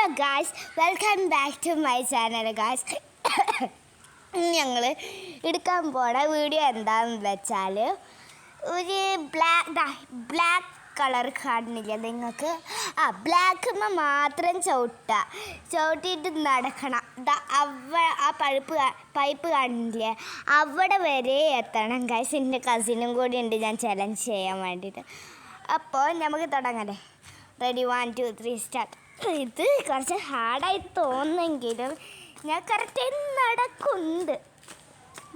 Hello guys, welcome back to my channel guys. ഞങ്ങൾ എടുക്കാൻ പോണ വീഡിയോ എന്താണെന്ന് വെച്ചാൽ ഒരു ബ്ലാക്ക് കളർ കാണുന്നില്ല നിങ്ങൾക്ക്? ബ്ലാക്കുമ്മ മാത്രം ചവിട്ടിയിട്ട് നടക്കണം. ആ പൈപ്പ് കാണില്ലേ, അവിടെ വരെ എത്തണം ഗായ്സ്. എൻ്റെ കസിനും കൂടി ഉണ്ട് ഞാൻ ചലഞ്ച് ചെയ്യാൻ വേണ്ടിയിട്ട്. അപ്പോൾ നമുക്ക് തുടങ്ങല്ലേ? Ready, 1 2 3 start. ഇത് കുറച്ച് ഹാർഡായി തോന്നുന്നെങ്കിലും ഞാൻ കറക്റ്റ് നടക്കുന്നുണ്ട്.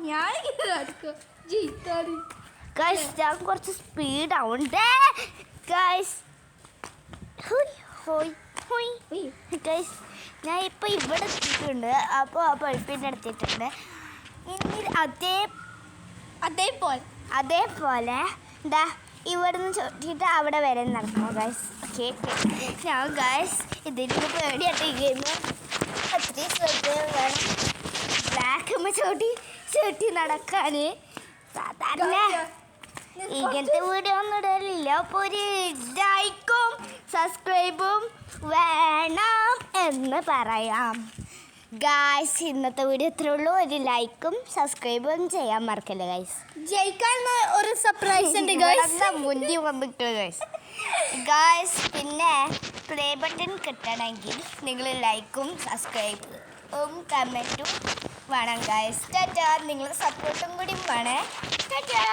ഞാൻ കുറച്ച് സ്പീഡാവുണ്ട് ഗൈസ്. ഗൈസ് ഞാൻ ഇപ്പോൾ ഇവിടെ എത്തിയിട്ടുണ്ട്. അപ്പോൾ ആ പഴുപ്പിൻ്റെ എടുത്തിട്ടുണ്ട്. ഇനി അതേപോലെ എന്താ ഇവിടുന്ന് ചൊട്ടിയിട്ട് അവിടെ വരെ നടക്കണം ഗൈസ്. ഓക്കെ, ഞാൻ ഗൈസ് ഇതിന് പേടിയായിട്ടിരിക്കുന്നു. അത്രയും ശ്രദ്ധ വേണം ബ്ലാക്കുമ്മ ചവിട്ടി നടക്കാൻ. സാധാരണ ഇങ്ങനത്തെ വീഡിയോ ഒന്നും ഇടലില്ല. അപ്പോൾ ഒരു ലൈക്കും സബ്സ്ക്രൈബും വേണം എന്ന് പറയാം ഗായ്സ്. ഇന്നത്തെ വീഡിയോ ഇത്രേ ഉള്ളൂ. ഒരു ലൈക്കും സബ്സ്ക്രൈബും ചെയ്യാൻ മറക്കല്ലേ ഗൈസ്. ജയിക്കാൻ ഒരു സർപ്രൈസ് ഉണ്ട് ഗൈസ്. മുന്നിൽ വന്നിട്ട് ഗായ്സ്. പിന്നെ പ്ലേ ബട്ടൺ കിട്ടണമെങ്കിൽ നിങ്ങൾ ലൈക്കും സബ്സ്ക്രൈബും കമൻറ്റും വേണം ഗായ്സ്. ടാറ്റാ. നിങ്ങൾ സപ്പോർട്ടും കൂടി വേണേ. ടാറ്റാ.